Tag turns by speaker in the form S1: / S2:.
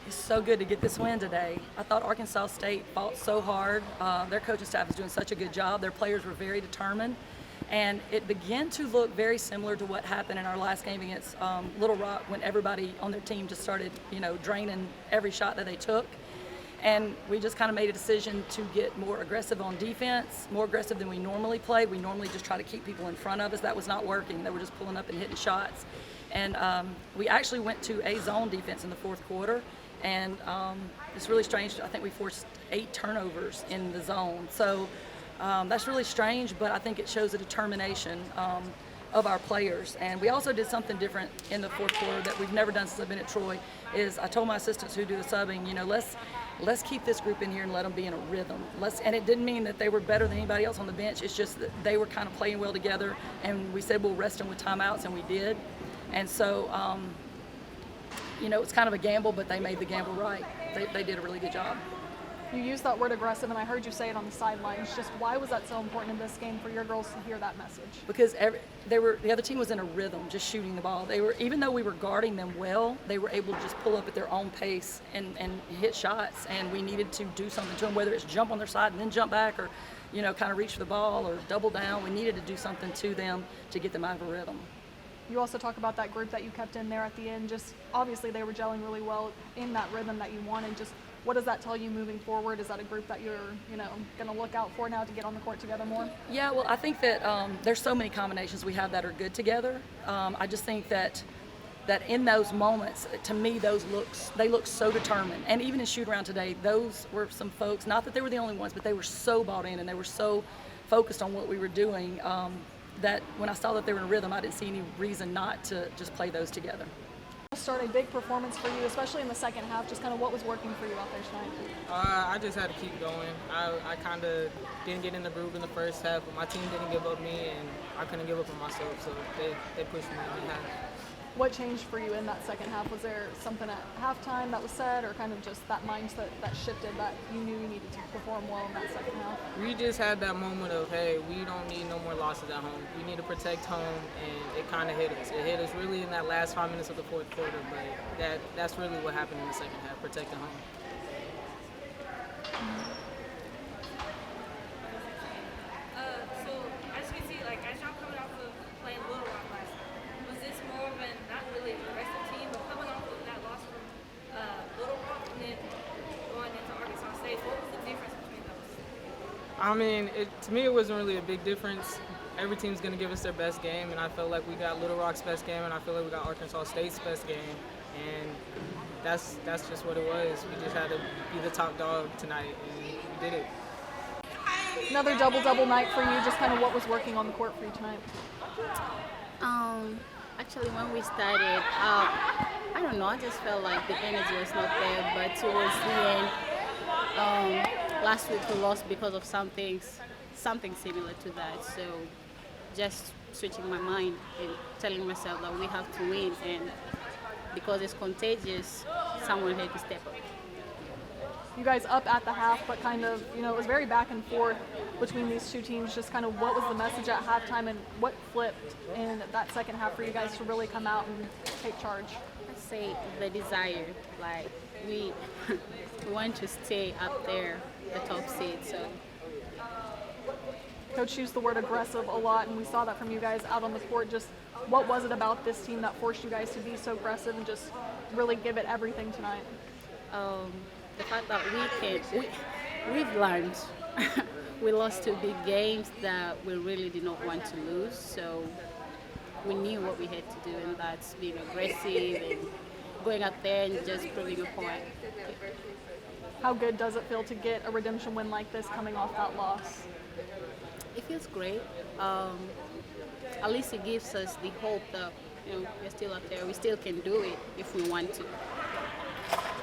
S1: It's so good to get this win today. I thought Arkansas State fought so hard. Their coaching staff is doing such a good job. Their players were very determined. And it began to look very similar to what happened in our last game against Little Rock when everybody on their team just started, draining every shot that they took. And we just kind of made a decision to get more aggressive on defense, more aggressive than we normally play. We normally just try to keep people in front of us. That was not working. They were just pulling up and hitting shots. And we actually went to a zone defense in the fourth quarter. And it's really strange. I think we forced 8 turnovers in the zone. So that's really strange, but I think it shows the determination of our players. And we also did something different in the fourth quarter that we've never done since I've been at Troy, is I told my assistants who do the subbing, let's keep this group in here and let them be in a rhythm. And it didn't mean that they were better than anybody else on the bench. It's just that they were kind of playing well together, and we said we'll rest them with timeouts, and we did. And so, it's kind of a gamble, but they made the gamble right. They did a really good job.
S2: You used that word aggressive, and I heard you say it on the sidelines. Just why was that so important in this game for your girls to hear that message?
S1: Because the other team was in a rhythm, just shooting the ball. Even though we were guarding them well, they were able to just pull up at their own pace and hit shots. And we needed to do something to them, whether it's jump on their side and then jump back, or kind of reach for the ball or double down. We needed to do something to them to get them out of a rhythm.
S2: You also talk about that group that you kept in there at the end. Just obviously they were gelling really well in that rhythm that you wanted. Just what does that tell you moving forward? Is that a group that you're, going to look out for now to get on the court together more?
S1: Yeah, well, I think that there's so many combinations we have that are good together. I just think that in those moments, to me, they look so determined. And even in shoot-around today, those were some folks, not that they were the only ones, but they were so bought in and they were so focused on what we were doing that when I saw that they were in a rhythm, I didn't see any reason not to just play those together.
S2: Start a big performance for you, especially in the second half. Just kind of what was working for you out there tonight?
S3: I just had to keep going. I kind of didn't get in the groove in the first half, but my team didn't give up me, and I couldn't give up on myself, so they pushed me in half.
S2: What changed for you in that second half? Was there something at halftime that was said, or kind of just that mindset that shifted that you knew you needed to perform well in that second half?
S3: We just had that moment of, hey, we don't need no more losses at home. We need to protect home, and it kind of hit us. It hit us really in that last 5 minutes of the fourth quarter, but that's really what happened in the second half, protecting home.
S4: So as you can see, as y'all coming off of playing Little Rock last night, was this more of not really an aggressive team, but coming off of that loss from Little Rock and then going into Arkansas State, what was the difference between those?
S3: I mean, to me, it wasn't really a big difference. Every team's going to give us their best game, and I felt like we got Little Rock's best game, and I feel like we got Arkansas State's best game, and that's just what it was. We just had to be the top dog tonight, and we did it.
S2: Another double-double night for you. Just kind of what was working on the court for you tonight?
S5: Actually, when we started, I don't know, I just felt like the energy was not there, but towards the end, last week we lost because of something similar to that, so just switching my mind and telling myself that we have to win, and because it's contagious, someone had to step up.
S2: You guys up at the half, but kind of, it was very back and forth between these two teams. Just kind of what was the message at halftime and what flipped in that second half for you guys to really come out and take charge?
S5: I'd say the desire, we want to stay up there, the top seed, so.
S2: Coach used the word aggressive a lot, and we saw that from you guys out on the court. Just what was it about this team that forced you guys to be so aggressive and just really give it everything tonight?
S5: The fact that we've learned. We lost 2 big games that we really did not want to lose, so we knew what we had to do, and that's being aggressive and going out there and just proving a point.
S2: How good does it feel to get a redemption win like this coming off that loss?
S5: It feels great. At least it gives us the hope that we're still up there. We still can do it if we want to.